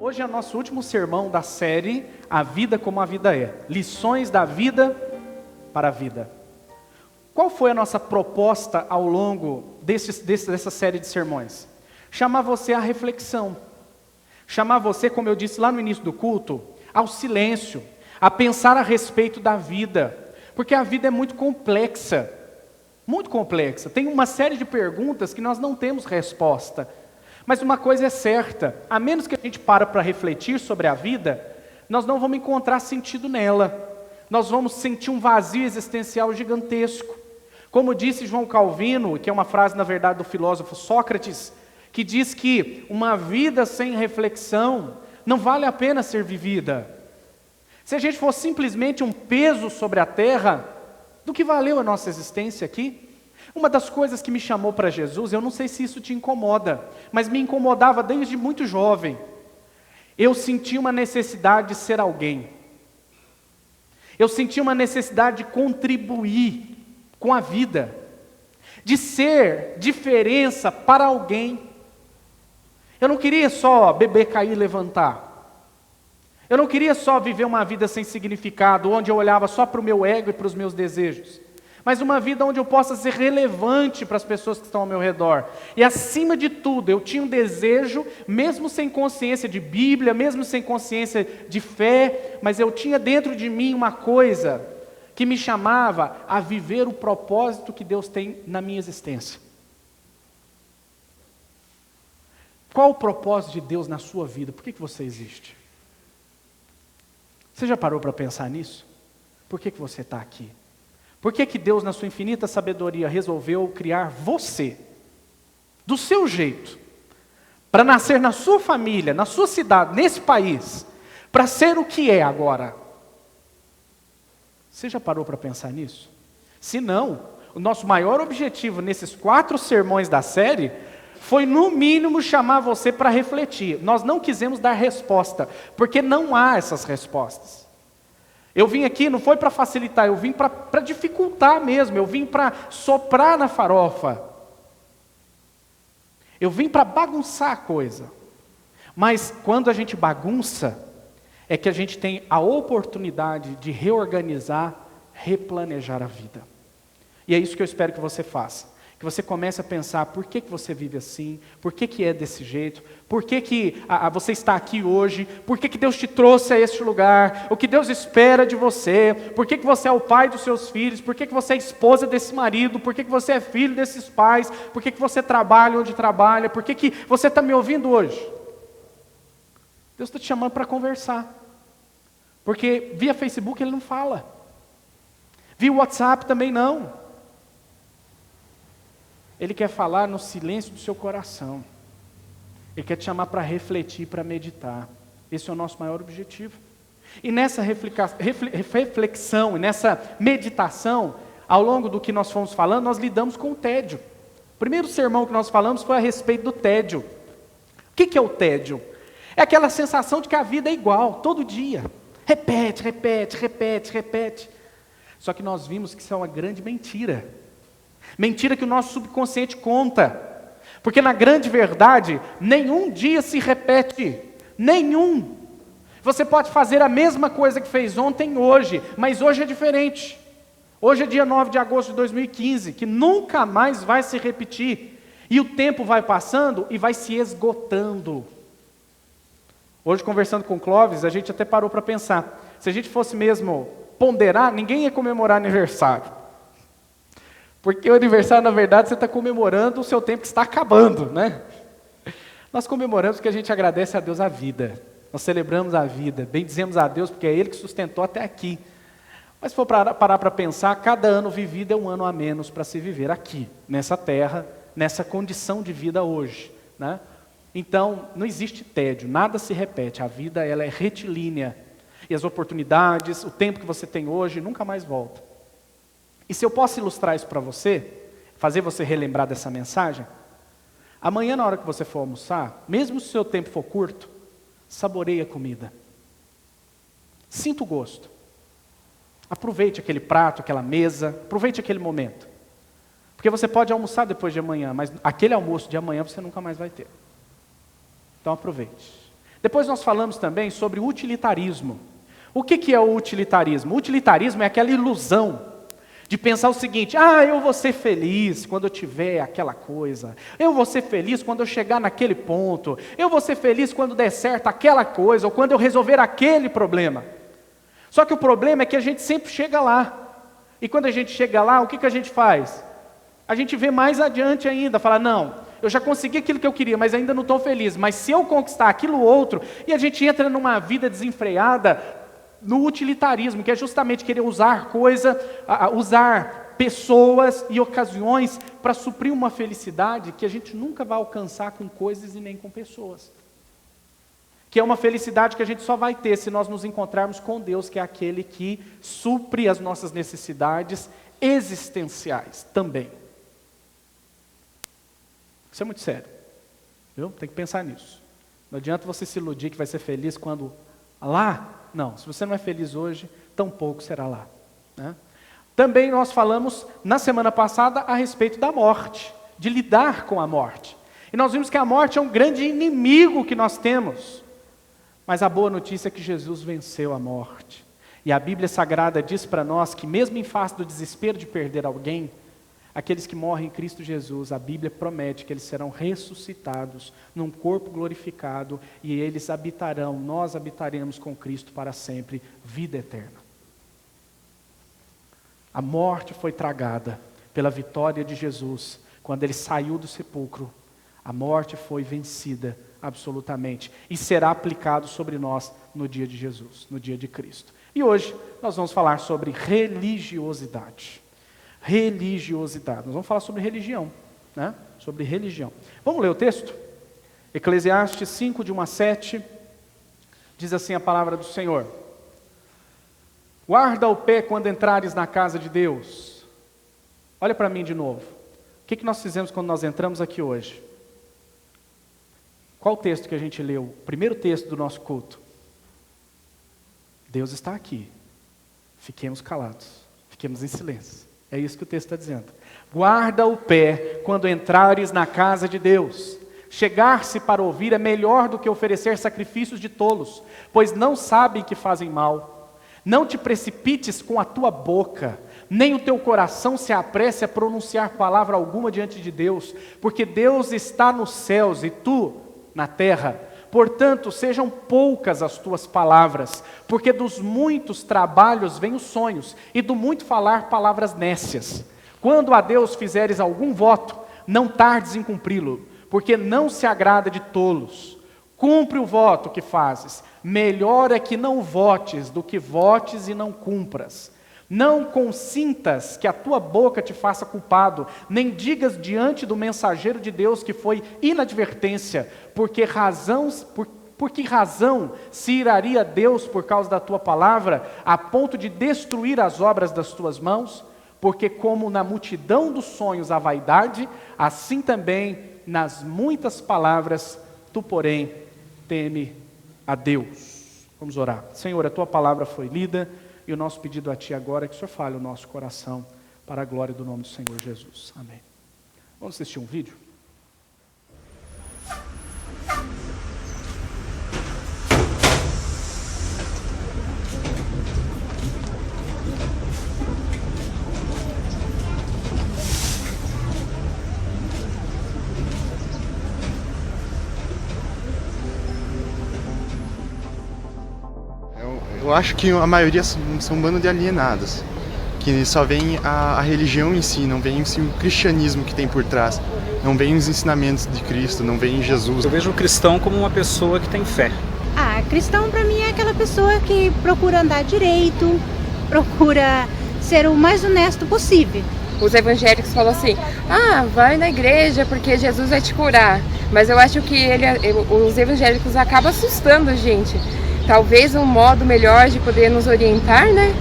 Hoje é o nosso último sermão da série A Vida Como a Vida É. Lições da vida para a vida. Qual foi a nossa proposta ao longo dessa série de sermões? Chamar você à reflexão. Chamar você, como eu disse lá no início do culto, ao silêncio, a pensar a respeito da vida. Porque a vida é muito complexa. Muito complexa. Tem uma série de perguntas que nós não temos resposta. Mas uma coisa é certa, a menos que a gente para refletir sobre a vida, nós não vamos encontrar sentido nela. Nós vamos sentir um vazio existencial gigantesco. Como disse João Calvino, que é uma frase na verdade do filósofo Sócrates, que diz que uma vida sem reflexão não vale a pena ser vivida. Se a gente fosse simplesmente um peso sobre a terra, do que valeu a nossa existência aqui? Uma das coisas que me chamou para Jesus, eu não sei se isso te incomoda, mas me incomodava desde muito jovem. Eu sentia uma necessidade de ser alguém. Eu sentia uma necessidade de contribuir com a vida, de ser diferença para alguém. Eu não queria só beber, cair e levantar. Eu não queria só viver uma vida sem significado, onde eu olhava só para o meu ego e para os meus desejos. Mas uma vida onde eu possa ser relevante para as pessoas que estão ao meu redor. E acima de tudo, eu tinha um desejo, mesmo sem consciência de Bíblia, mesmo sem consciência de fé, mas eu tinha dentro de mim uma coisa que me chamava a viver o propósito que Deus tem na minha existência. Qual o propósito de Deus na sua vida? Por que você existe? Você já parou para pensar nisso? Por que você está aqui? Por que Deus, na sua infinita sabedoria, resolveu criar você, do seu jeito, para nascer na sua família, na sua cidade, nesse país, para ser o que é agora? Você já parou para pensar nisso? Se não, o nosso maior objetivo nesses 4 sermões da série foi, no mínimo, chamar você para refletir. Nós não quisemos dar resposta, porque não há essas respostas. Eu vim aqui, não foi para facilitar, eu vim para dificultar mesmo, eu vim para soprar na farofa. Eu vim para bagunçar a coisa. Mas quando a gente bagunça, é que a gente tem a oportunidade de reorganizar, replanejar a vida. E é isso que eu espero que você faça. Que você comece a pensar por que você vive assim, por que é desse jeito, por que você está aqui hoje, por que Deus te trouxe a este lugar, o que Deus espera de você, por que você é o pai dos seus filhos, por que você é esposa desse marido, por que você é filho desses pais, por que você trabalha onde trabalha, por que você está me ouvindo hoje. Deus está te chamando para conversar, porque via Facebook Ele não fala, via WhatsApp também não. Ele quer falar no silêncio do seu coração. Ele quer te chamar para refletir, para meditar. Esse é o nosso maior objetivo. E nessa reflexão, e nessa meditação, ao longo do que nós fomos falando, nós lidamos com o tédio. O primeiro sermão que nós falamos foi a respeito do tédio. O que é o tédio? É aquela sensação de que a vida é igual, todo dia. Repete, repete, repete, repete. Só que nós vimos que isso é uma grande mentira. Mentira que o nosso subconsciente conta. Porque na grande verdade, nenhum dia se repete. Nenhum. Você pode fazer a mesma coisa que fez ontem hoje, mas hoje é diferente. Hoje é dia 9 de agosto de 2015, que nunca mais vai se repetir. E o tempo vai passando e vai se esgotando. Hoje, conversando com o Clóvis, a gente até parou para pensar. Se a gente fosse mesmo ponderar, ninguém ia comemorar aniversário. Porque o aniversário, na verdade, você está comemorando o seu tempo que está acabando, né? Nós comemoramos porque a gente agradece a Deus a vida. Nós celebramos a vida, bendizemos a Deus porque é Ele que sustentou até aqui. Mas se for parar para pensar, cada ano vivido é um ano a menos para se viver aqui, nessa terra, nessa condição de vida hoje, né? Então, não existe tédio, nada se repete, a vida ela é retilínea. E as oportunidades, o tempo que você tem hoje, nunca mais volta. E se eu posso ilustrar isso para você, fazer você relembrar dessa mensagem, amanhã na hora que você for almoçar, mesmo se o seu tempo for curto, saboreie a comida. Sinta o gosto. Aproveite aquele prato, aquela mesa, aproveite aquele momento. Porque você pode almoçar depois de amanhã, mas aquele almoço de amanhã você nunca mais vai ter. Então aproveite. Depois nós falamos também sobre utilitarismo. O que é o utilitarismo? O utilitarismo é aquela ilusão de pensar o seguinte: eu vou ser feliz quando eu tiver aquela coisa, eu vou ser feliz quando eu chegar naquele ponto, eu vou ser feliz quando der certo aquela coisa, ou quando eu resolver aquele problema. Só que o problema é que a gente sempre chega lá, e quando a gente chega lá, o que a gente faz? A gente vê mais adiante ainda, fala: não, eu já consegui aquilo que eu queria, mas ainda não estou feliz, mas se eu conquistar aquilo outro, e a gente entra numa vida desenfreada, no utilitarismo, que é justamente querer usar usar pessoas e ocasiões para suprir uma felicidade que a gente nunca vai alcançar com coisas e nem com pessoas. Que é uma felicidade que a gente só vai ter se nós nos encontrarmos com Deus, que é aquele que supre as nossas necessidades existenciais também. Isso é muito sério, viu? Tem que pensar nisso. Não adianta você se iludir que vai ser feliz quando lá. Não, se você não é feliz hoje, tampouco será lá, né? Também nós falamos na semana passada a respeito da morte, de lidar com a morte. E nós vimos que a morte é um grande inimigo que nós temos. Mas a boa notícia é que Jesus venceu a morte. E a Bíblia Sagrada diz para nós que mesmo em face do desespero de perder alguém, aqueles que morrem em Cristo Jesus, a Bíblia promete que eles serão ressuscitados num corpo glorificado e eles habitarão, nós habitaremos com Cristo para sempre, vida eterna. A morte foi tragada pela vitória de Jesus. Quando ele saiu do sepulcro, a morte foi vencida absolutamente e será aplicado sobre nós no dia de Jesus, no dia de Cristo. E hoje nós vamos falar sobre religiosidade. Religiosidade. Nós vamos falar sobre religião, né? Sobre religião. Vamos ler o texto? Eclesiastes 5, de 1 a 7, diz assim a palavra do Senhor: guarda o pé quando entrares na casa de Deus. Olha para mim de novo. O que nós fizemos quando nós entramos aqui hoje? Qual o texto que a gente leu? O primeiro texto do nosso culto. Deus está aqui. Fiquemos calados. Fiquemos em silêncio. É isso que o texto está dizendo. Guarda o pé quando entrares na casa de Deus. Chegar-se para ouvir é melhor do que oferecer sacrifícios de tolos, pois não sabem que fazem mal. Não te precipites com a tua boca, nem o teu coração se apresse a pronunciar palavra alguma diante de Deus, porque Deus está nos céus e tu na terra. Portanto, sejam poucas as tuas palavras, porque dos muitos trabalhos vêm os sonhos, e do muito falar palavras nécias. Quando a Deus fizeres algum voto, não tardes em cumpri-lo, porque não se agrada de tolos. Cumpre o voto que fazes. Melhor é que não votes do que votes e não cumpras. Não consintas que a tua boca te faça culpado, nem digas diante do mensageiro de Deus que foi inadvertência, por que razão se iraria Deus por causa da tua palavra, a ponto de destruir as obras das tuas mãos? Porque como na multidão dos sonhos há vaidade, assim também nas muitas palavras, tu porém teme a Deus. Vamos orar. Senhor, a tua palavra foi lida, e o nosso pedido a Ti agora é que o Senhor fale o nosso coração para a glória do nome do Senhor Jesus. Amém. Vamos assistir um vídeo? Eu acho que a maioria são um bando de alienados, que só veem a religião em si, não veem o cristianismo que tem por trás, não veem os ensinamentos de Cristo, não veem Jesus. Eu vejo o cristão como uma pessoa que tem fé. Cristão para mim é aquela pessoa que procura andar direito, procura ser o mais honesto possível. Os evangélicos falam assim, vai na igreja porque Jesus vai te curar. Mas eu acho que os evangélicos acabam assustando a gente. Talvez um modo melhor de poder nos orientar, né?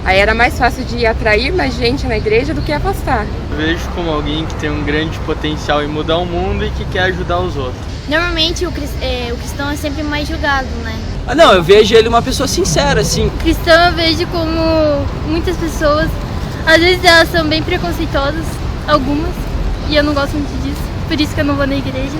Aí era mais fácil de atrair mais gente na igreja do que afastar. Eu vejo como alguém que tem um grande potencial em mudar o mundo e que quer ajudar os outros. Normalmente o cristão é sempre mais julgado, né? Não, eu vejo ele uma pessoa sincera, assim. Cristão eu vejo como muitas pessoas, às vezes elas são bem preconceituosas, algumas, e eu não gosto muito disso, por isso que eu não vou na igreja.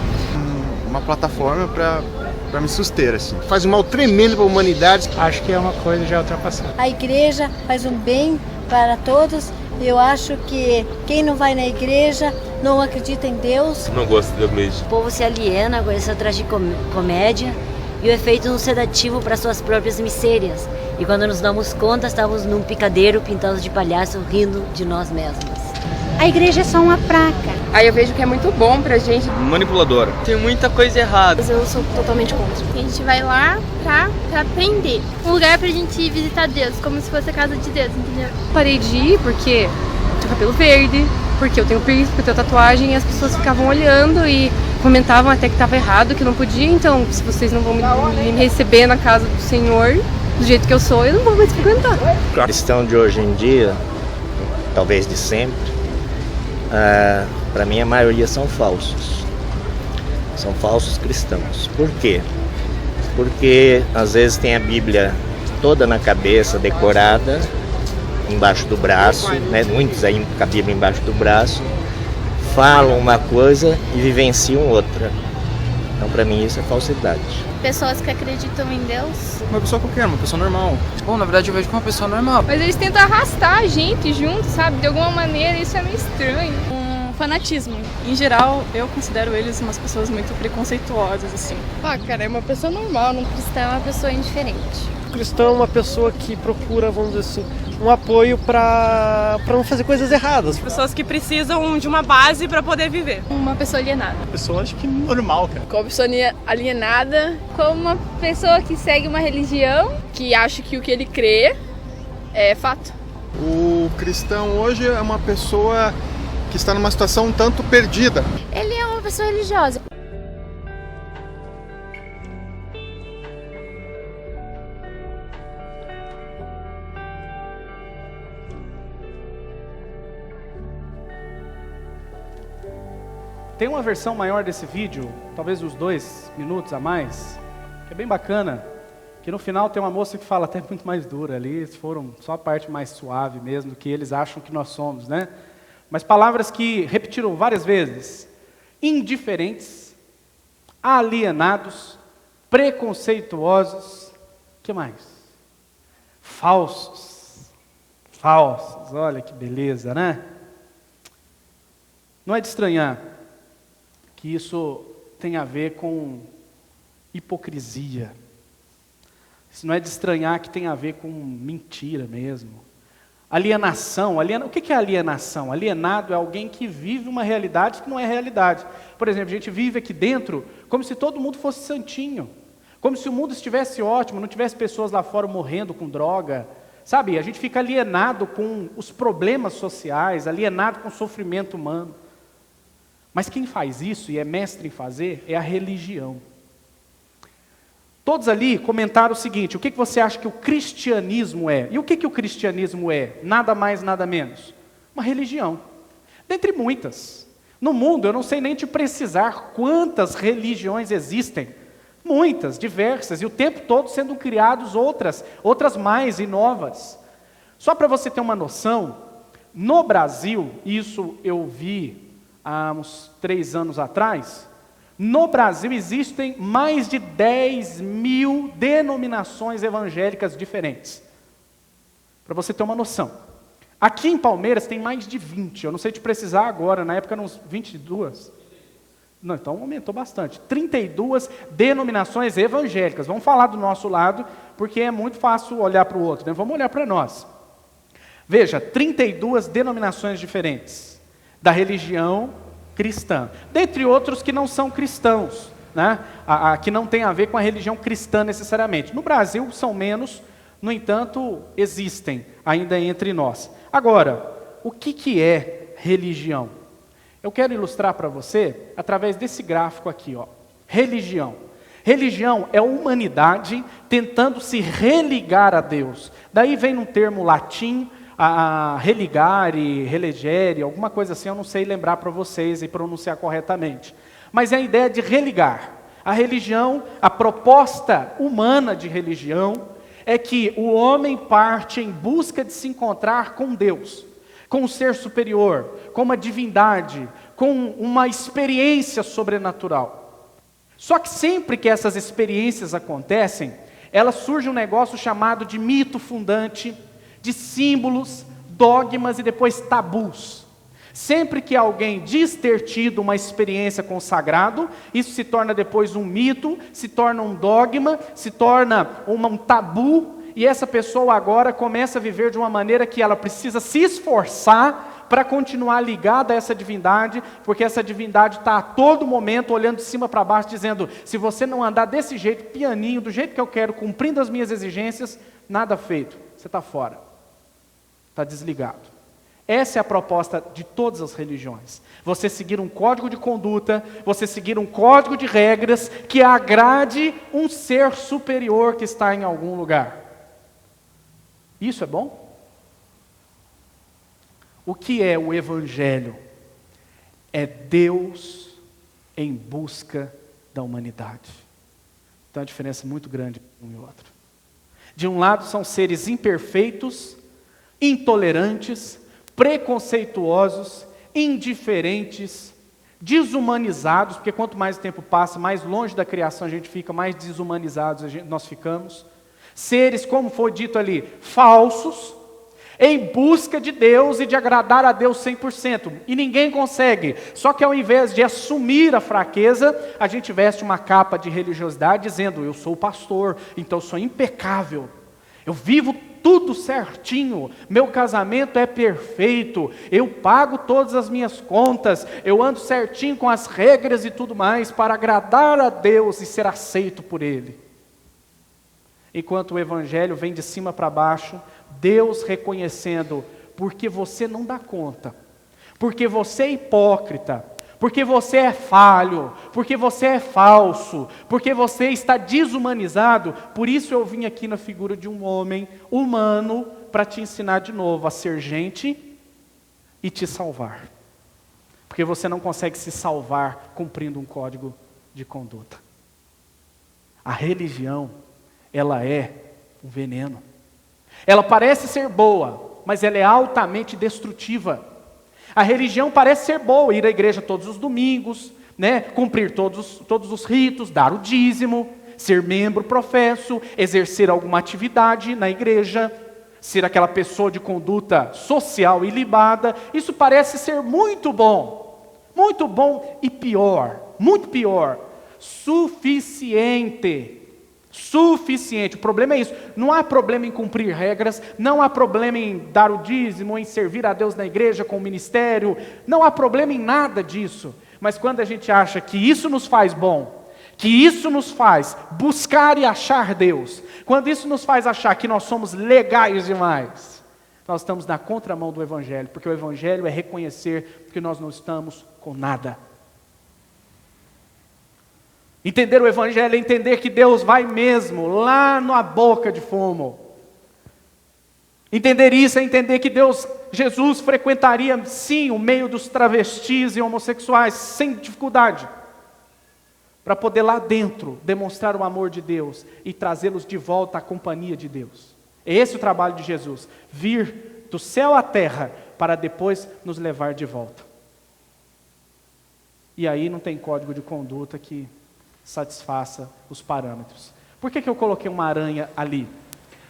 Uma plataforma para para me suster, assim. Faz um mal tremendo para a humanidade. Acho que é uma coisa já ultrapassada. A igreja faz um bem para todos. Eu acho que quem não vai na igreja não acredita em Deus. Não gosto da igreja. O povo se aliena com essa tragicomédia e o efeito um sedativo para suas próprias misérias. E quando nos damos conta, estamos num picadeiro pintados de palhaço rindo de nós mesmos. A igreja é só uma placa. Aí eu vejo que é muito bom pra gente. Manipuladora. Tem muita coisa errada. Eu sou totalmente contra. A gente vai lá pra aprender. Um lugar pra gente visitar Deus, como se fosse a casa de Deus, entendeu? Parei de ir porque tenho cabelo verde, porque eu tenho piercing, porque eu tenho tatuagem, e as pessoas ficavam olhando e comentavam até que estava errado, que não podia. Então, se vocês não vão me receber na casa do Senhor, do jeito que eu sou, eu não vou mais frequentar. O cristão de hoje em dia, talvez de sempre, para mim a maioria são falsos. São falsos cristãos. Por quê? Porque às vezes tem a Bíblia toda na cabeça, decorada, embaixo do braço, né? Muitos aí com a Bíblia embaixo do braço, falam uma coisa e vivenciam outra. Então para mim isso é falsidade. Pessoas que acreditam em Deus. Uma pessoa qualquer, uma pessoa normal. Bom, na verdade eu vejo como uma pessoa normal. Mas eles tentam arrastar a gente junto, sabe? De alguma maneira, isso é meio estranho. Fanatismo. Em geral, eu considero eles umas pessoas muito preconceituosas, assim. Cara, é uma pessoa normal. Um cristão é uma pessoa indiferente. O cristão é uma pessoa que procura, vamos dizer assim, um apoio para não fazer coisas erradas. Pessoas que precisam de uma base para poder viver. Uma pessoa alienada. Pessoa, acho que normal, cara. Como pessoa alienada, Como uma pessoa que segue uma religião. que acha que o que ele crê é fato. O cristão hoje é uma pessoa que está numa situação um tanto perdida. Ele é uma pessoa religiosa. Tem uma versão maior desse vídeo, talvez uns 2 minutos a mais, que é bem bacana, que no final tem uma moça que fala até muito mais dura ali, eles foram só a parte mais suave mesmo, do que eles acham que nós somos, né? Mas palavras que repetiram várias vezes: indiferentes, alienados, preconceituosos, que mais? Falsos, olha que beleza, né? Não é de estranhar que isso tem a ver com hipocrisia. Isso não é de estranhar que tem a ver com mentira mesmo. Alienação, o que é alienação? Alienado é alguém que vive uma realidade que não é realidade. Por exemplo, a gente vive aqui dentro como se todo mundo fosse santinho, como se o mundo estivesse ótimo, não tivesse pessoas lá fora morrendo com droga, sabe? A gente fica alienado com os problemas sociais, alienado com o sofrimento humano. Mas quem faz isso, e é mestre em fazer, é a religião. Todos ali comentaram o seguinte: o que você acha que o cristianismo é? E o que o cristianismo é? Nada mais, nada menos. Uma religião. Dentre muitas. No mundo, eu não sei nem te precisar quantas religiões existem. Muitas, diversas, e o tempo todo sendo criadas outras mais e novas. Só para você ter uma noção, no Brasil, isso eu vi há uns 3 anos atrás, no Brasil existem mais de 10.000 denominações evangélicas diferentes. Para você ter uma noção. Aqui em Palmeiras tem mais de 20, eu não sei te precisar agora, na época eram uns 22. Não, então aumentou bastante. 32 denominações evangélicas. Vamos falar do nosso lado, porque é muito fácil olhar para o outro, né? Vamos olhar para nós. Veja, 32 denominações diferentes da religião cristã, dentre outros que não são cristãos, né? Que não tem a ver com a religião cristã necessariamente. No Brasil são menos, no entanto, existem ainda entre nós. Agora, o que é religião? Eu quero ilustrar para você através desse gráfico aqui, ó. Religião. Religião é a humanidade tentando se religar a Deus. Daí vem um termo latim, a religare, relegere, alguma coisa assim, eu não sei lembrar para vocês e pronunciar corretamente. Mas é a ideia de religar. A religião, a proposta humana de religião, é que o homem parte em busca de se encontrar com Deus, com um ser superior, com uma divindade, com uma experiência sobrenatural. Só que sempre que essas experiências acontecem, elas surge um negócio chamado de mito fundante, de símbolos, dogmas e depois tabus. Sempre que alguém diz ter tido uma experiência com o sagrado, isso se torna depois um mito, se torna um dogma, se torna um tabu, e essa pessoa agora começa a viver de uma maneira que ela precisa se esforçar para continuar ligada a essa divindade, porque essa divindade está a todo momento olhando de cima para baixo, dizendo, se você não andar desse jeito, pianinho, do jeito que eu quero, cumprindo as minhas exigências, nada feito, você está fora, está desligado. Essa é a proposta de todas as religiões. Você seguir um código de conduta, você seguir um código de regras que agrade um ser superior que está em algum lugar. Isso é bom? O que é o Evangelho? É Deus em busca da humanidade. Então, a diferença é muito grande um e outro. De um lado, são seres imperfeitos, intolerantes, preconceituosos, indiferentes, desumanizados, porque quanto mais o tempo passa, mais longe da criação a gente fica, mais desumanizados nós ficamos. Seres, como foi dito ali, falsos, em busca de Deus e de agradar a Deus 100%. E ninguém consegue. Só que ao invés de assumir a fraqueza, a gente veste uma capa de religiosidade dizendo, eu sou o pastor, então eu sou impecável. Eu vivo tudo certinho, meu casamento é perfeito, eu pago todas as minhas contas, eu ando certinho com as regras e tudo mais para agradar a Deus e ser aceito por Ele. Enquanto o Evangelho vem de cima para baixo, Deus reconhecendo, porque você não dá conta, porque você é hipócrita, porque você é falho, porque você é falso, porque você está desumanizado, por isso eu vim aqui na figura de um homem humano para te ensinar de novo a ser gente e te salvar. Porque você não consegue se salvar cumprindo um código de conduta. A religião, ela é um veneno. Ela parece ser boa, mas ela é altamente destrutiva. A religião parece ser boa, ir à igreja todos os domingos, né? Cumprir todos os ritos, dar o dízimo, ser membro professo, exercer alguma atividade na igreja, ser aquela pessoa de conduta social ilibada. Isso parece ser muito bom e pior, muito pior, suficiente. O problema é isso, não há problema em cumprir regras, não há problema em dar o dízimo, em servir a Deus na igreja com o ministério, não há problema em nada disso, mas quando a gente acha que isso nos faz bom, que isso nos faz buscar e achar Deus, quando isso nos faz achar que nós somos legais demais, nós estamos na contramão do Evangelho, porque o Evangelho é reconhecer que nós não estamos com nada. Entender o Evangelho é entender que Deus vai mesmo lá na boca de fumo. Entender isso é entender que Jesus frequentaria sim o meio dos travestis e homossexuais sem dificuldade, para poder lá dentro demonstrar o amor de Deus e trazê-los de volta à companhia de Deus. É esse o trabalho de Jesus, vir do céu à terra para depois nos levar de volta. E aí não tem código de conduta que satisfaça os parâmetros. Por que eu coloquei uma aranha ali?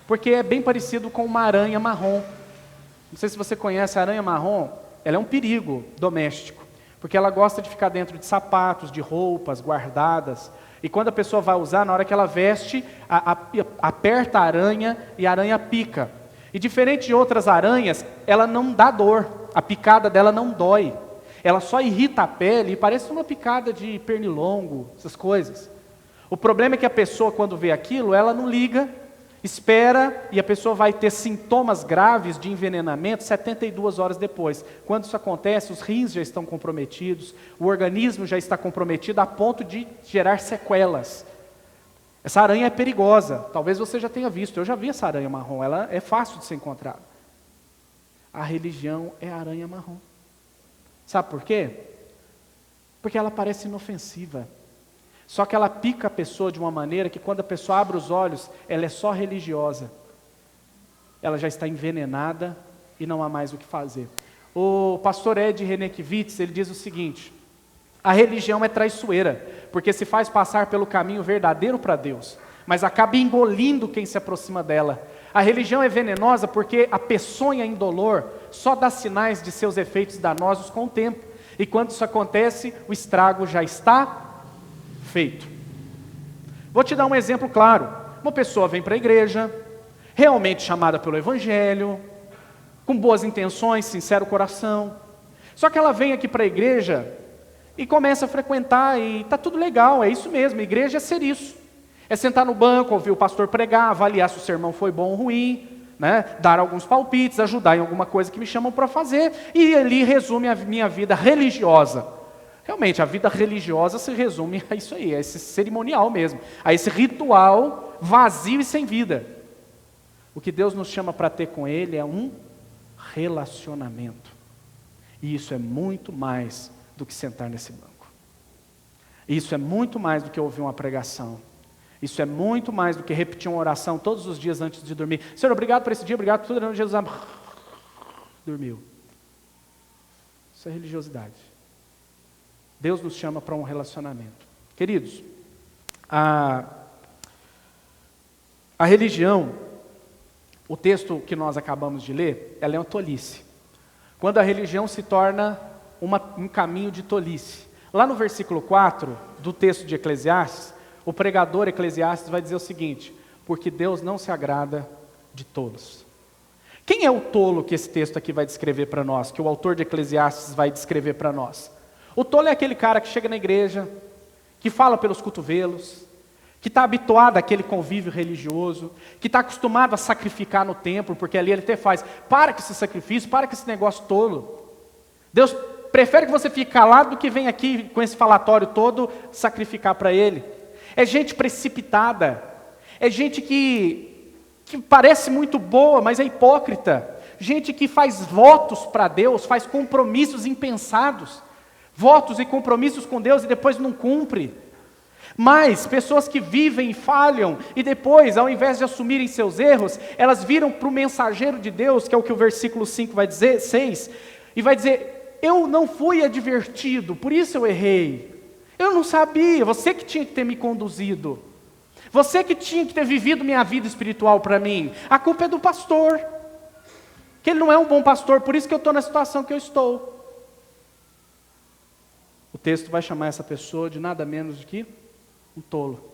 Porque é bem parecido com uma aranha marrom. Não sei se você conhece a aranha marrom, ela é um perigo doméstico, porque ela gosta de ficar dentro de sapatos, de roupas guardadas, e quando a pessoa vai usar, na hora que ela veste, aperta a aranha e a aranha pica. E diferente de outras aranhas, ela não dá dor, a picada dela não dói. Ela só irrita a pele e parece uma picada de pernilongo, essas coisas. O problema é que a pessoa, quando vê aquilo, ela não liga, espera, e a pessoa vai ter sintomas graves de envenenamento 72 horas depois. Quando isso acontece, os rins já estão comprometidos, o organismo já está comprometido a ponto de gerar sequelas. Essa aranha é perigosa, talvez você já tenha visto, eu já vi essa aranha marrom, ela é fácil de ser encontrada. A religião é a aranha marrom. Sabe por quê? Porque ela parece inofensiva. Só que ela pica a pessoa de uma maneira que quando a pessoa abre os olhos, ela é só religiosa. Ela já está envenenada e não há mais o que fazer. O pastor Ed Renekiewicz, ele diz o seguinte, A religião é traiçoeira, porque se faz passar pelo caminho verdadeiro para Deus, mas acaba engolindo quem se aproxima dela. A religião é venenosa porque a peçonha indolor só dá sinais de seus efeitos danosos com o tempo. E quando isso acontece, o estrago já está feito. Vou te dar um exemplo claro. Uma pessoa vem para a igreja, realmente chamada pelo Evangelho, com boas intenções, sincero coração. Só que ela vem aqui para a igreja e começa a frequentar e está tudo legal, é isso mesmo, a igreja é ser isso. É sentar no banco, ouvir o pastor pregar, avaliar se o sermão foi bom ou ruim, né? Dar alguns palpites, ajudar em alguma coisa que me chamam para fazer, e ali resume a minha vida religiosa. Realmente, a vida religiosa se resume a isso aí, a esse cerimonial mesmo, a esse ritual vazio e sem vida. O que Deus nos chama para ter com Ele é um relacionamento. E isso é muito mais do que sentar nesse banco. Isso é muito mais do que ouvir uma pregação. Isso é muito mais do que repetir uma oração todos os dias antes de dormir. Senhor, obrigado por esse dia, obrigado por tudo, Jesus. Dormiu. Isso é religiosidade. Deus nos chama para um relacionamento. Queridos, a religião, o texto que nós acabamos de ler, ela é uma tolice. Quando a religião se torna um caminho de tolice. Lá no versículo 4 do texto de Eclesiastes, o pregador Eclesiastes vai dizer o seguinte: porque Deus não se agrada de tolos. Quem é o tolo que esse texto aqui vai descrever para nós, que o autor de Eclesiastes vai descrever para nós? O tolo é aquele cara que chega na igreja, que fala pelos cotovelos, que está habituado àquele convívio religioso, que está acostumado a sacrificar no templo, porque ali ele até faz, para com esse sacrifício, para com esse negócio tolo. Deus prefere que você fique calado do que venha aqui com esse falatório todo sacrificar para Ele. É gente precipitada, é gente que parece muito boa, mas é hipócrita. Gente que faz votos para Deus, faz compromissos impensados, votos e compromissos com Deus e depois não cumpre. Mas pessoas que vivem e falham e depois, ao invés de assumirem seus erros, elas viram para o mensageiro de Deus, que é o que o versículo 5 vai dizer, 6, e vai dizer: eu não fui advertido, por isso eu errei. Eu não sabia, você que tinha que ter me conduzido. Você que tinha que ter vivido minha vida espiritual para mim. A culpa é do pastor. Que ele não é um bom pastor, por isso que eu estou na situação que eu estou. O texto vai chamar essa pessoa de nada menos do que um tolo.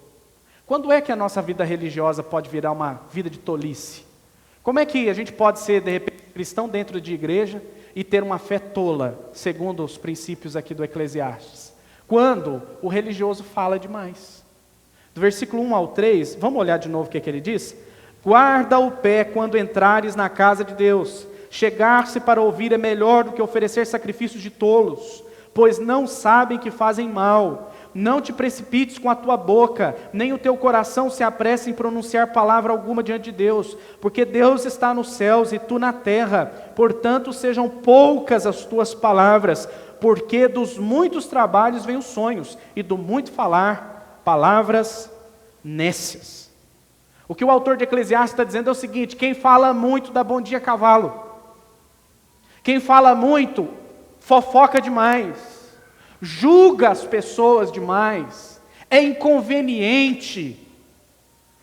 Quando é que a nossa vida religiosa pode virar uma vida de tolice? Como é que a gente pode ser, de repente, cristão dentro de igreja e ter uma fé tola, segundo os princípios aqui do Eclesiastes? Quando o religioso fala demais. Do versículo 1 ao 3, vamos olhar de novo o que ele diz? Guarda o pé quando entrares na casa de Deus. Chegar-se para ouvir é melhor do que oferecer sacrifícios de tolos, pois não sabem que fazem mal. Não te precipites com a tua boca, nem o teu coração se apresse em pronunciar palavra alguma diante de Deus, porque Deus está nos céus e tu na terra, portanto sejam poucas as tuas palavras, porque dos muitos trabalhos vêm os sonhos, e do muito falar, palavras nécias. O que o autor de Eclesiastes está dizendo é o seguinte: quem fala muito dá bom dia a cavalo. Quem fala muito, fofoca demais, julga as pessoas demais, é inconveniente,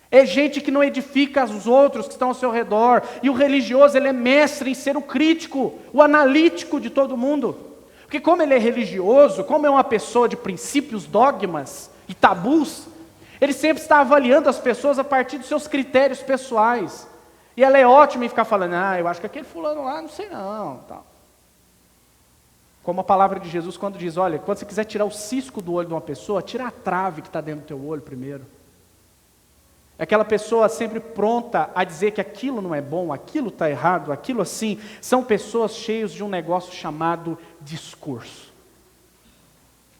é gente que não edifica os outros que estão ao seu redor. E o religioso, ele é mestre em ser o crítico, o analítico de todo mundo. Porque como ele é religioso, como é uma pessoa de princípios, dogmas e tabus, ele sempre está avaliando as pessoas a partir dos seus critérios pessoais. E ela é ótima em ficar falando: eu acho que aquele fulano lá, não sei não. Tal. Como a palavra de Jesus quando diz: olha, quando você quiser tirar o cisco do olho de uma pessoa, tira a trave que está dentro do teu olho primeiro. É aquela pessoa sempre pronta a dizer que aquilo não é bom, aquilo está errado, aquilo assim. São pessoas cheias de um negócio chamado discurso.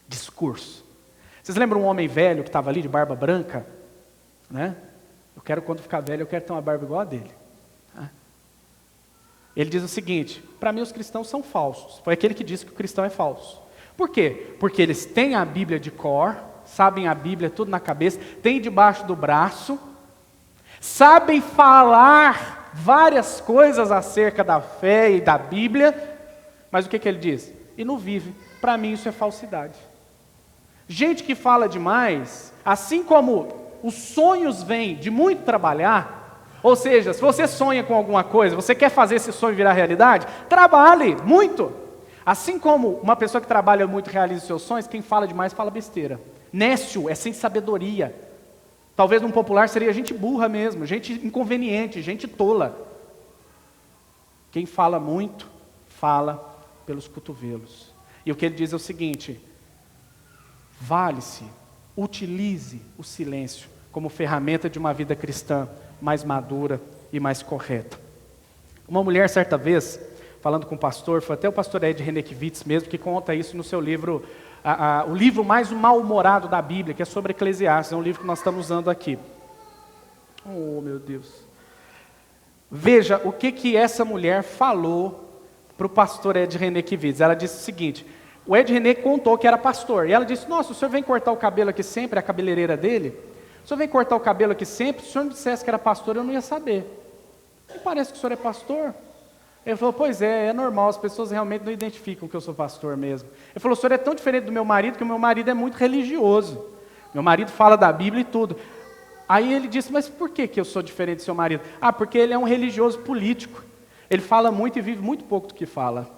Discurso. Vocês lembram um homem velho que estava ali de barba branca? Né? Eu quero, quando ficar velho, eu quero ter uma barba igual a dele. Ele diz o seguinte: para mim os cristãos são falsos. Foi aquele que disse que o cristão é falso. Por quê? Porque eles têm a Bíblia de cor, sabem a Bíblia tudo na cabeça, têm debaixo do braço, sabem falar várias coisas acerca da fé e da Bíblia, mas o que ele diz? E não vive. Para mim isso é falsidade. Gente que fala demais, assim como os sonhos vêm de muito trabalhar, ou seja, se você sonha com alguma coisa, você quer fazer esse sonho virar realidade, trabalhe muito. Assim como uma pessoa que trabalha muito realiza os seus sonhos, quem fala demais fala besteira. Nécio é sem sabedoria. Talvez num popular seria gente burra mesmo, gente inconveniente, gente tola. Quem fala muito, fala pelos cotovelos. E o que ele diz é o seguinte: vale-se, utilize o silêncio como ferramenta de uma vida cristã mais madura e mais correta. Uma mulher, certa vez, falando com o pastor, foi até o pastor Ed Renekiewicz mesmo, que conta isso no seu livro, o livro mais mal-humorado da Bíblia, que é sobre Eclesiastes, é um livro que nós estamos usando aqui. Oh, meu Deus. Veja o que essa mulher falou para o pastor Ed Renekiewicz. Ela disse o seguinte: o Ed René contou que era pastor, e ela disse: nossa, o senhor vem cortar o cabelo aqui sempre, a cabeleireira dele? O senhor vem cortar o cabelo aqui sempre? Se o senhor me dissesse que era pastor, eu não ia saber. E parece que o senhor é pastor. Ele falou: pois é normal, as pessoas realmente não identificam que eu sou pastor mesmo. Ele falou: o senhor é tão diferente do meu marido, que o meu marido é muito religioso. Meu marido fala da Bíblia e tudo. Aí ele disse: mas por que eu sou diferente do seu marido? Ah, porque ele é um religioso político. Ele fala muito e vive muito pouco do que fala.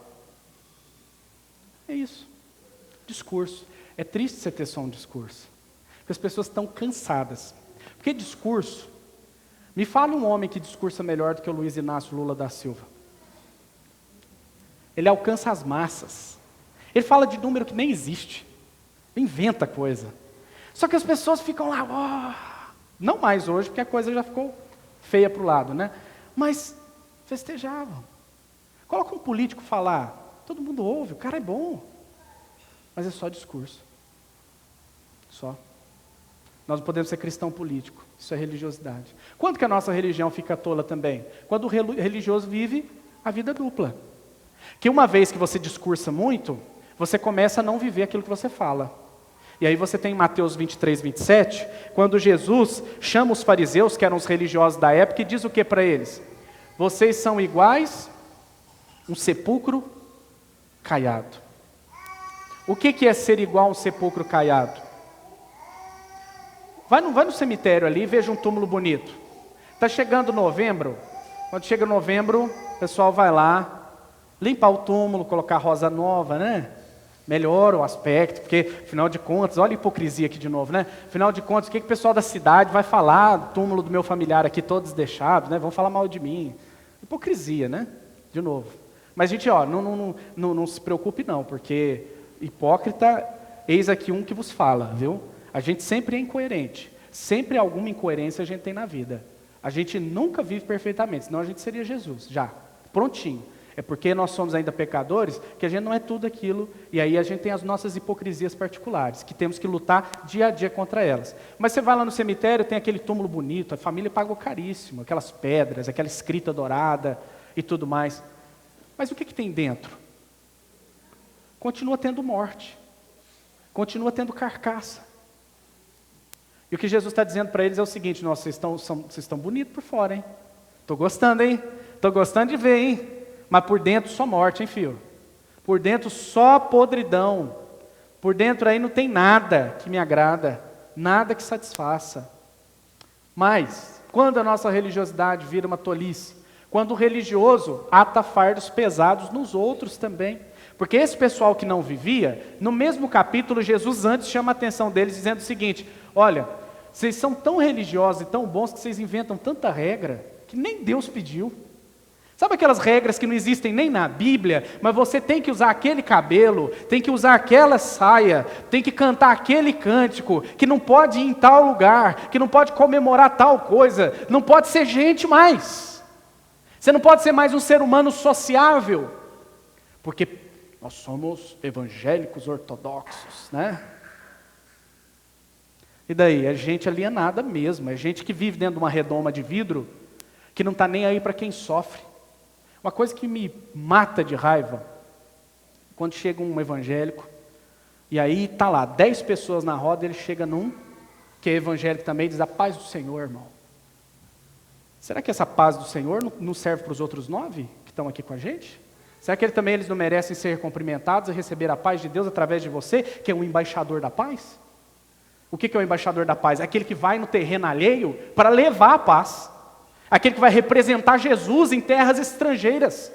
É isso. Discurso. É triste você ter só um discurso. Porque as pessoas estão cansadas. Porque discurso... Me fala um homem que discursa melhor do que o Luiz Inácio Lula da Silva. Ele alcança as massas. Ele fala de número que nem existe. Inventa coisa. Só que as pessoas ficam lá... Oh, não mais hoje, porque a coisa já ficou feia para o lado, né? Mas festejavam. Coloca um político falar, todo mundo ouve, o cara é bom. Mas é só discurso. Só. Nós não podemos ser cristão político. Isso é religiosidade. Quando que a nossa religião fica tola também? Quando o religioso vive a vida dupla. Que uma vez que você discursa muito, você começa a não viver aquilo que você fala. E aí você tem Mateus 23, 27, quando Jesus chama os fariseus, que eram os religiosos da época, e diz o que para eles? Vocês são iguais um sepulcro caiado. O que é ser igual a um sepulcro caiado? Vai no cemitério ali e veja um túmulo bonito. Está chegando novembro. Quando chega novembro, o pessoal vai lá, limpar o túmulo, colocar rosa nova, né? Melhora o aspecto, porque, afinal de contas, olha a hipocrisia aqui de novo, né? Afinal de contas, o que o pessoal da cidade vai falar do túmulo do meu familiar aqui, todo desdeixado, né? Vão falar mal de mim. Hipocrisia, né? De novo. Mas, gente, ó, não se preocupe não, porque hipócrita, eis aqui um que vos fala, viu? A gente sempre é incoerente. Sempre alguma incoerência a gente tem na vida. A gente nunca vive perfeitamente, senão a gente seria Jesus, já, prontinho. É porque nós somos ainda pecadores, que a gente não é tudo aquilo, e aí a gente tem as nossas hipocrisias particulares, que temos que lutar dia a dia contra elas. Mas você vai lá no cemitério, tem aquele túmulo bonito, a família pagou caríssimo, aquelas pedras, aquela escrita dourada e tudo mais. Mas o que tem dentro? Continua tendo morte, continua tendo carcaça. E o que Jesus está dizendo para eles é o seguinte: nossa, vocês estão bonitos por fora, hein? Estou gostando, hein? Estou gostando de ver, hein? Mas por dentro só morte, hein, filho? Por dentro só podridão. Por dentro aí não tem nada que me agrada, nada que satisfaça. Mas, quando a nossa religiosidade vira uma tolice, quando o religioso ata fardos pesados nos outros também. Porque esse pessoal que não vivia, no mesmo capítulo, Jesus antes chama a atenção deles dizendo o seguinte: olha, vocês são tão religiosos e tão bons que vocês inventam tanta regra que nem Deus pediu. Sabe aquelas regras que não existem nem na Bíblia, mas você tem que usar aquele cabelo, tem que usar aquela saia, tem que cantar aquele cântico, que não pode ir em tal lugar, que não pode comemorar tal coisa, não pode ser gente mais. Você não pode ser mais um ser humano sociável, porque nós somos evangélicos ortodoxos, né? E daí? É gente alienada mesmo, é gente que vive dentro de uma redoma de vidro, que não está nem aí para quem sofre. Uma coisa que me mata de raiva, quando chega um evangélico, e aí está lá, 10 pessoas na roda, ele chega num, que é evangélico também, e diz: a paz do Senhor, irmão. Será que essa paz do Senhor não serve para os outros 9 que estão aqui com a gente? Será que eles não merecem ser cumprimentados e receber a paz de Deus através de você, que é um embaixador da paz? O que é o embaixador da paz? É aquele que vai no terreno alheio para levar a paz. Aquele que vai representar Jesus em terras estrangeiras.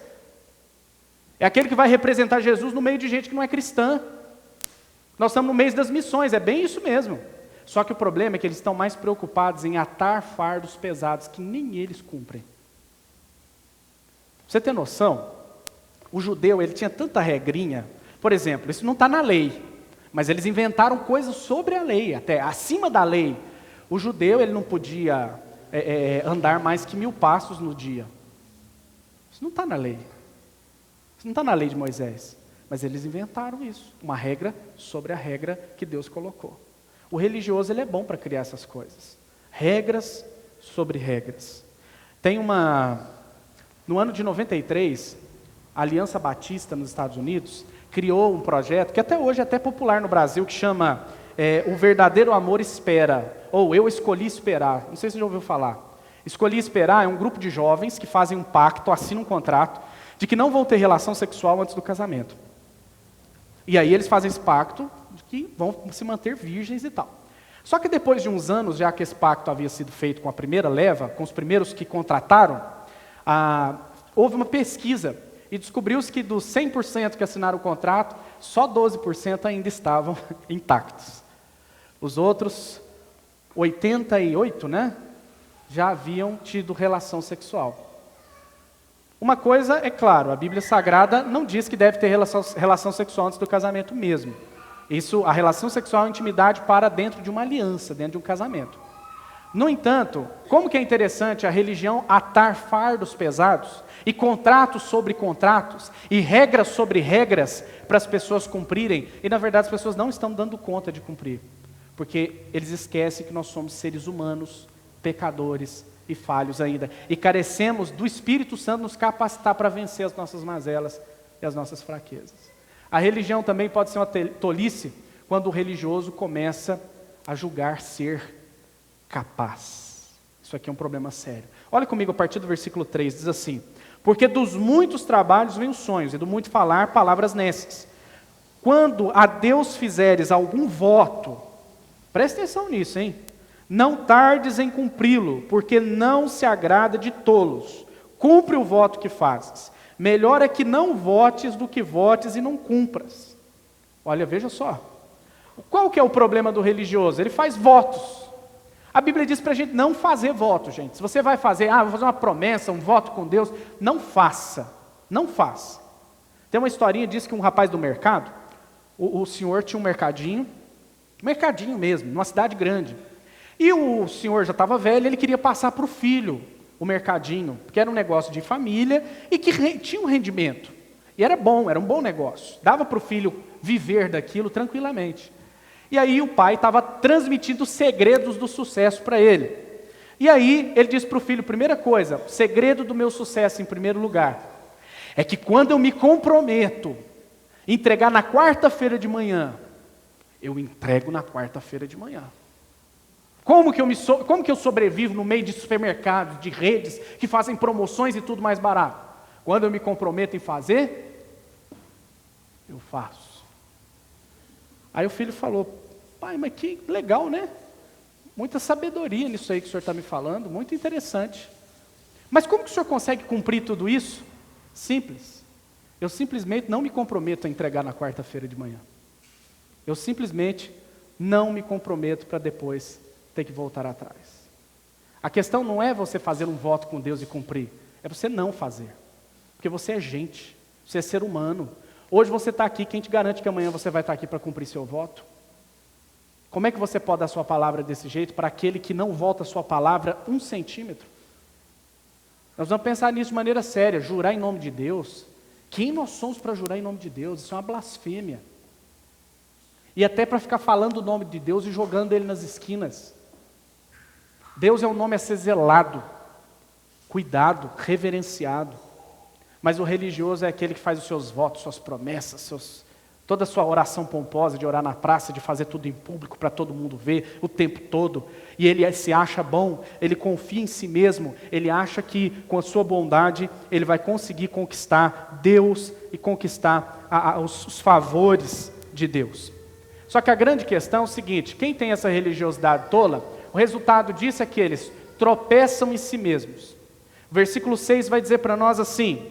É aquele que vai representar Jesus no meio de gente que não é cristã. Nós estamos no mês das missões, é bem isso mesmo. Só que o problema é que eles estão mais preocupados em atar fardos pesados que nem eles cumprem. Você tem noção? O judeu, ele tinha tanta regrinha. Por exemplo, isso não está na lei, mas eles inventaram coisas sobre a lei, até acima da lei. O judeu, ele não podia andar mais que 1000 passos no dia. Isso não está na lei. Isso não está na lei de Moisés. Mas eles inventaram isso, uma regra sobre a regra que Deus colocou. O religioso, ele é bom para criar essas coisas. Regras sobre regras. No ano de 93, a Aliança Batista nos Estados Unidos criou um projeto que até hoje é até popular no Brasil, que chama O Verdadeiro Amor Espera, ou Eu Escolhi Esperar. Não sei se você já ouviu falar. Escolhi Esperar é um grupo de jovens que fazem um pacto, assinam um contrato, de que não vão ter relação sexual antes do casamento. E aí eles fazem esse pacto de que vão se manter virgens e tal. Só que depois de uns anos, já que esse pacto havia sido feito com a primeira leva, com os primeiros que contrataram, houve uma pesquisa e descobriu-se que dos 100% que assinaram o contrato, só 12% ainda estavam intactos. Os outros 88%, já haviam tido relação sexual. Uma coisa é claro, a Bíblia Sagrada não diz que deve ter relação sexual antes do casamento mesmo. A relação sexual é intimidade para dentro de uma aliança, dentro de um casamento. No entanto, como que é interessante a religião atar fardos pesados, e contratos sobre contratos, e regras sobre regras, para as pessoas cumprirem, e na verdade as pessoas não estão dando conta de cumprir, porque eles esquecem que nós somos seres humanos, pecadores e falhos ainda, e carecemos do Espírito Santo nos capacitar para vencer as nossas mazelas e as nossas fraquezas. A religião também pode ser uma tolice quando o religioso começa a julgar ser capaz. Isso aqui é um problema sério. Olha comigo a partir do versículo 3, diz assim: porque dos muitos trabalhos vêm os sonhos, e do muito falar, palavras nécias. Quando a Deus fizeres algum voto, presta atenção nisso, hein? Não tardes em cumpri-lo, porque não se agrada de tolos. Cumpre o voto que fazes. Melhor é que não votes do que votes e não cumpras. Olha, veja só. Qual que é o problema do religioso? Ele faz votos. A Bíblia diz para a gente não fazer voto, gente. Se você vai fazer, vou fazer uma promessa, um voto com Deus, não faça. Não faça. Tem uma historinha, diz que um rapaz do mercado, o senhor tinha um mercadinho mesmo, numa cidade grande. E o senhor já estava velho, ele queria passar para o filho o mercadinho, porque era um negócio de família e que tinha um rendimento. E era um bom negócio. Dava para o filho viver daquilo tranquilamente. E aí o pai estava transmitindo os segredos do sucesso para ele. E aí ele disse para o filho, primeira coisa, o segredo do meu sucesso em primeiro lugar, é que quando eu me comprometo a entregar na quarta-feira de manhã, eu entrego na quarta-feira de manhã. Como que eu sobrevivo no meio de supermercados, de redes, que fazem promoções e tudo mais barato? Quando eu me comprometo em fazer, eu faço. Aí o filho falou, pai, mas que legal, né? Muita sabedoria nisso aí que o senhor está me falando, muito interessante. Mas como que o senhor consegue cumprir tudo isso? Simples. Eu simplesmente não me comprometo a entregar na quarta-feira de manhã. Eu simplesmente não me comprometo para depois ter que voltar atrás. A questão não é você fazer um voto com Deus e cumprir, é você não fazer. Porque você é gente, você é ser humano. Hoje você está aqui, quem te garante que amanhã você vai estar aqui para cumprir seu voto? Como é que você pode dar sua palavra desse jeito para aquele que não volta a sua palavra 1 centímetro? Nós vamos pensar nisso de maneira séria, jurar em nome de Deus. Quem nós somos para jurar em nome de Deus? Isso é uma blasfêmia. E até para ficar falando o nome de Deus e jogando ele nas esquinas. Deus é um nome a ser zelado, cuidado, reverenciado. Mas o religioso é aquele que faz os seus votos, suas promessas, Toda a sua oração pomposa de orar na praça, de fazer tudo em público para todo mundo ver o tempo todo, e ele se acha bom, ele confia em si mesmo, ele acha que com a sua bondade ele vai conseguir conquistar Deus e conquistar os favores de Deus. Só que a grande questão é o seguinte: quem tem essa religiosidade tola, o resultado disso é que eles tropeçam em si mesmos. O versículo 6 vai dizer para nós assim: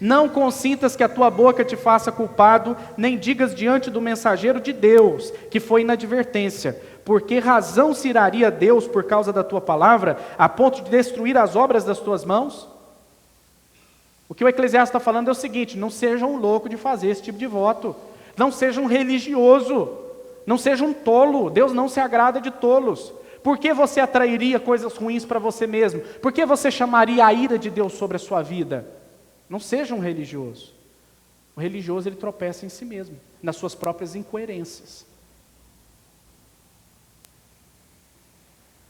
não consintas que a tua boca te faça culpado, nem digas diante do mensageiro de Deus, que foi inadvertência. Por que razão se iraria Deus por causa da tua palavra, a ponto de destruir as obras das tuas mãos? O que o Eclesiastes está falando é o seguinte: não seja um louco de fazer esse tipo de voto. Não seja um religioso. Não seja um tolo. Deus não se agrada de tolos. Por que você atrairia coisas ruins para você mesmo? Por que você chamaria a ira de Deus sobre a sua vida? Não seja um religioso. O religioso, ele tropeça em si mesmo, nas suas próprias incoerências.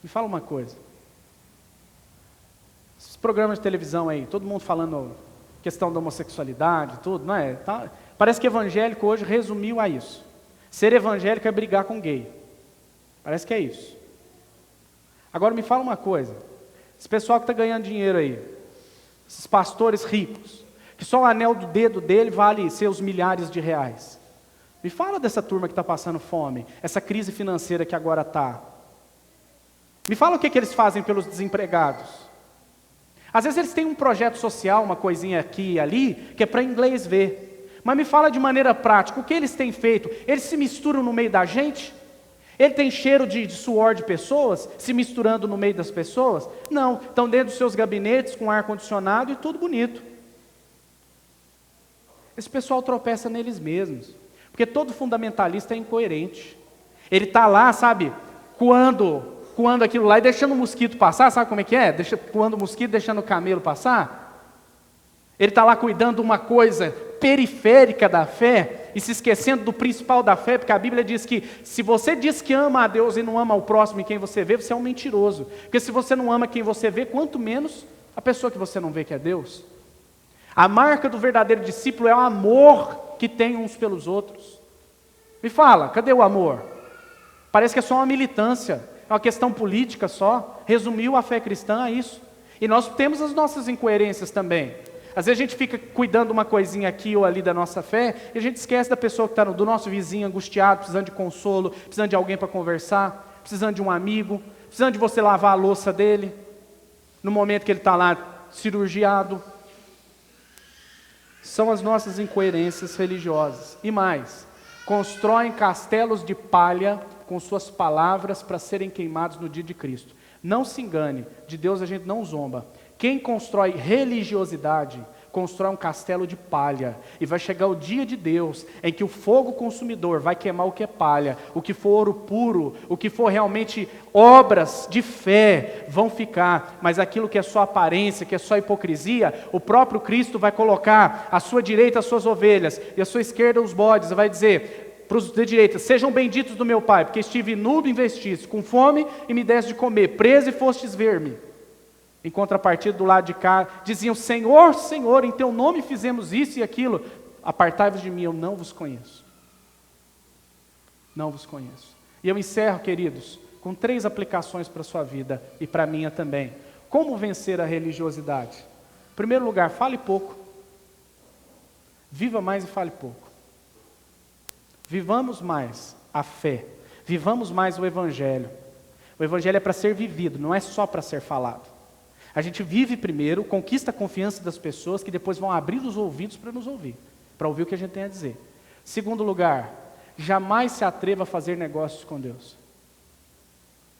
Me fala uma coisa. Esses programas de televisão aí, todo mundo falando questão da homossexualidade, tudo, não é? Parece que evangélico hoje resumiu a isso. Ser evangélico é brigar com gay. Parece que é isso. Agora me fala uma coisa. Esse pessoal que está ganhando dinheiro aí, esses pastores ricos, que só o anel do dedo dele vale seus milhares de reais. Me fala dessa turma que está passando fome, essa crise financeira que agora está. Me fala o que eles fazem pelos desempregados. Às vezes eles têm um projeto social, uma coisinha aqui e ali, que é para inglês ver. Mas me fala de maneira prática, o que eles têm feito? Eles se misturam no meio da gente? Ele tem cheiro de suor de pessoas, se misturando no meio das pessoas? Não, estão dentro dos seus gabinetes, com ar-condicionado e tudo bonito. Esse pessoal tropeça neles mesmos, porque todo fundamentalista é incoerente. Ele está lá, sabe, coando aquilo lá e deixando o mosquito passar, sabe como é que é? Coando o mosquito, deixando o camelo passar. Ele está lá cuidando de uma coisa periférica da fé e se esquecendo do principal da fé, porque a Bíblia diz que se você diz que ama a Deus e não ama o próximo em quem você vê, você é um mentiroso. Porque se você não ama quem você vê, quanto menos a pessoa que você não vê que é Deus. A marca do verdadeiro discípulo é o amor que tem uns pelos outros. Me fala, cadê o amor? Parece que é só uma militância, é uma questão política só. Resumiu a fé cristã a isso. E nós temos as nossas incoerências também. Às vezes a gente fica cuidando de uma coisinha aqui ou ali da nossa fé, e a gente esquece da pessoa que está do nosso vizinho angustiado, precisando de consolo, precisando de alguém para conversar, precisando de um amigo, precisando de você lavar a louça dele, no momento que ele está lá cirurgiado. São as nossas incoerências religiosas. E mais, constroem castelos de palha com suas palavras para serem queimados no dia de Cristo. Não se engane, de Deus a gente não zomba. Quem constrói religiosidade, constrói um castelo de palha. E vai chegar o dia de Deus, em que o fogo consumidor vai queimar o que é palha, o que for ouro puro, o que for realmente obras de fé vão ficar. Mas aquilo que é só aparência, que é só hipocrisia, o próprio Cristo vai colocar à sua direita as suas ovelhas, e à sua esquerda os bodes, vai dizer para os de direita: sejam benditos do meu Pai, porque estive nu e investiste, com fome e me deste de comer, preso e fostes ver-me. Em contrapartida, do lado de cá, diziam: Senhor, Senhor, em teu nome fizemos isso e aquilo. Apartai-vos de mim, eu não vos conheço. Não vos conheço. E eu encerro, queridos, com 3 aplicações para a sua vida e para a minha também. Como vencer a religiosidade? Em primeiro lugar, fale pouco. Viva mais e fale pouco. Vivamos mais a fé. Vivamos mais o Evangelho. O Evangelho é para ser vivido, não é só para ser falado. A gente vive primeiro, conquista a confiança das pessoas que depois vão abrir os ouvidos para nos ouvir, para ouvir o que a gente tem a dizer. Segundo lugar, jamais se atreva a fazer negócios com Deus.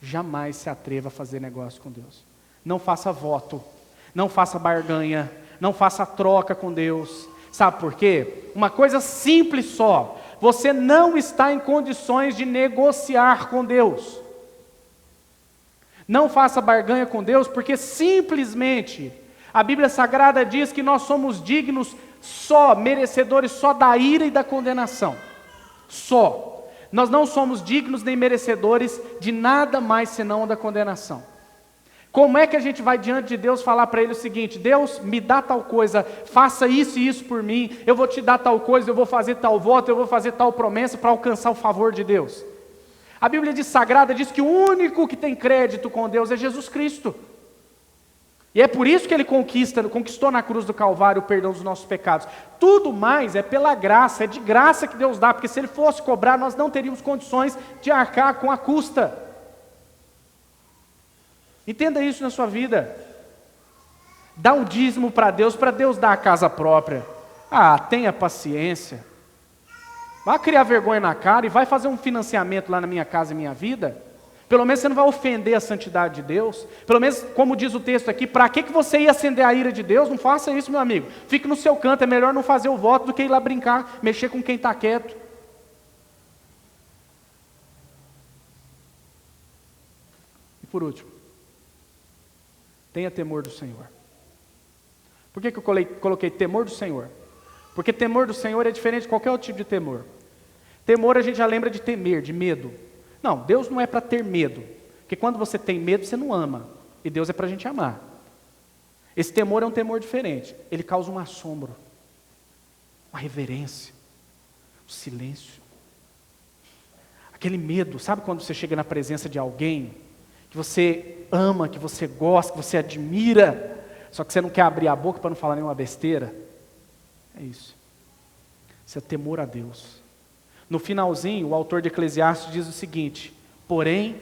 Jamais se atreva a fazer negócio com Deus. Não faça voto, não faça barganha, não faça troca com Deus. Sabe por quê? Uma coisa simples só: você não está em condições de negociar com Deus. Não faça barganha com Deus, porque simplesmente a Bíblia Sagrada diz que nós somos dignos só, merecedores só da ira e da condenação. Só. Nós não somos dignos nem merecedores de nada mais senão da condenação. Como é que a gente vai diante de Deus falar para Ele o seguinte: Deus, me dá tal coisa, faça isso e isso por mim, eu vou te dar tal coisa, eu vou fazer tal voto, eu vou fazer tal promessa para alcançar o favor de Deus? A Bíblia Sagrada diz que o único que tem crédito com Deus é Jesus Cristo. E é por isso que Ele conquistou na cruz do Calvário o perdão dos nossos pecados. Tudo mais é pela graça, é de graça que Deus dá, porque se Ele fosse cobrar, nós não teríamos condições de arcar com a custa. Entenda isso na sua vida. Dá um dízimo para Deus dar a casa própria. Tenha paciência. Vai criar vergonha na cara e vai fazer um financiamento lá na minha casa e minha vida. Pelo menos você não vai ofender a santidade de Deus. Pelo menos, como diz o texto aqui, para que você ia acender a ira de Deus? Não faça isso, meu amigo. Fique no seu canto, é melhor não fazer o voto do que ir lá brincar, mexer com quem está quieto. E por último, tenha temor do Senhor. Por que eu coloquei temor do Senhor? Porque temor do Senhor é diferente de qualquer outro tipo de temor. Temor a gente já lembra de temer, de medo. Não, Deus não é para ter medo. Porque quando você tem medo, você não ama. E Deus é para a gente amar. Esse temor é um temor diferente. Ele causa um assombro, uma reverência, um silêncio. Aquele medo, sabe quando você chega na presença de alguém que você ama, que você gosta, que você admira, só que você não quer abrir a boca para não falar nenhuma besteira? É isso. Isso é temor a Deus. No finalzinho, o autor de Eclesiastes diz o seguinte: porém,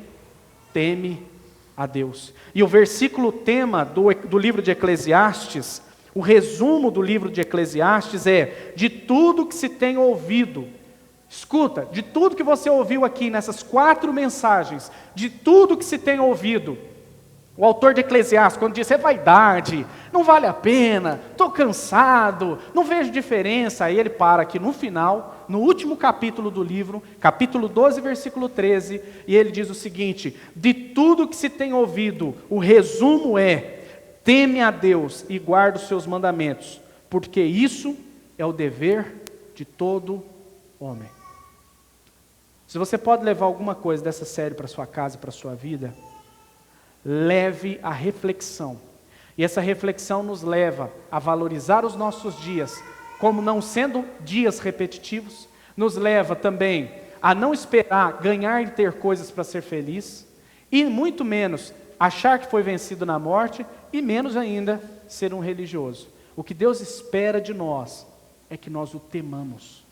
teme a Deus. E o versículo tema do livro de Eclesiastes, o resumo do livro de Eclesiastes é: de tudo que se tem ouvido, escuta, de tudo que você ouviu aqui nessas 4 mensagens, de tudo que se tem ouvido, o autor de Eclesiastes, quando diz, é vaidade, não vale a pena, estou cansado, não vejo diferença, aí ele para aqui no final, no último capítulo do livro, capítulo 12, versículo 13, e ele diz o seguinte: de tudo que se tem ouvido, o resumo é: teme a Deus e guarda os seus mandamentos, porque isso é o dever de todo homem. Se você pode levar alguma coisa dessa série para sua casa e para sua vida, leve a reflexão. E essa reflexão nos leva a valorizar os nossos dias, como não sendo dias repetitivos, nos leva também a não esperar ganhar e ter coisas para ser feliz, e muito menos achar que foi vencido na morte, e menos ainda ser um religioso. O que Deus espera de nós é que nós o temamos.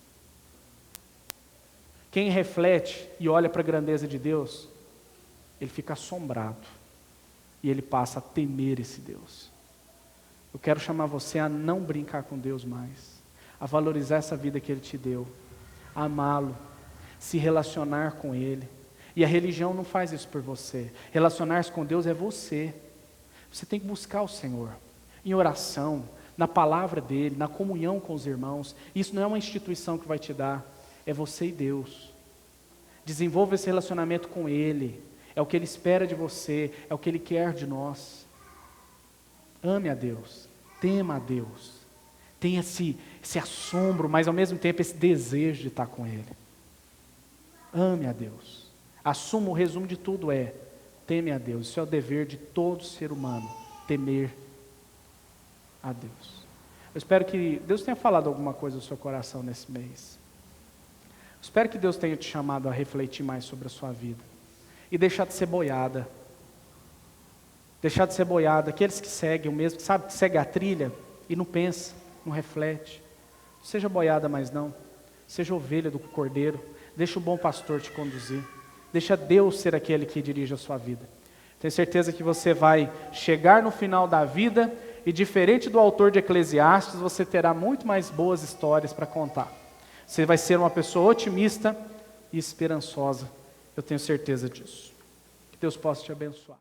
Quem reflete e olha para a grandeza de Deus, ele fica assombrado. E ele passa a temer esse Deus. Eu quero chamar você a não brincar com Deus mais, a valorizar essa vida que Ele te deu, a amá-lo, se relacionar com Ele. E a religião não faz isso por você. Relacionar-se com Deus é você. Você tem que buscar o Senhor, em oração, na palavra dEle, na comunhão com os irmãos. Isso não é uma instituição que vai te dar, é você e Deus. Desenvolva esse relacionamento com Ele. É o que Ele espera de você, é o que Ele quer de nós. Ame a Deus, tema a Deus, tenha esse assombro, mas ao mesmo tempo esse desejo de estar com Ele. Ame a Deus. Assuma o resumo de tudo teme a Deus. Isso é o dever de todo ser humano, temer a Deus. Eu espero que Deus tenha falado alguma coisa no seu coração nesse mês. Eu espero que Deus tenha te chamado a refletir mais sobre a sua vida. E deixar de ser boiada. Deixar de ser boiada. Aqueles que seguem o mesmo, sabe, que segue a trilha e não pensa, não reflete. Não seja boiada mais não. Seja ovelha do cordeiro. Deixa o bom pastor te conduzir. Deixa Deus ser aquele que dirige a sua vida. Tenho certeza que você vai chegar no final da vida e, diferente do autor de Eclesiastes, você terá muito mais boas histórias para contar. Você vai ser uma pessoa otimista e esperançosa. Eu tenho certeza disso. Que Deus possa te abençoar.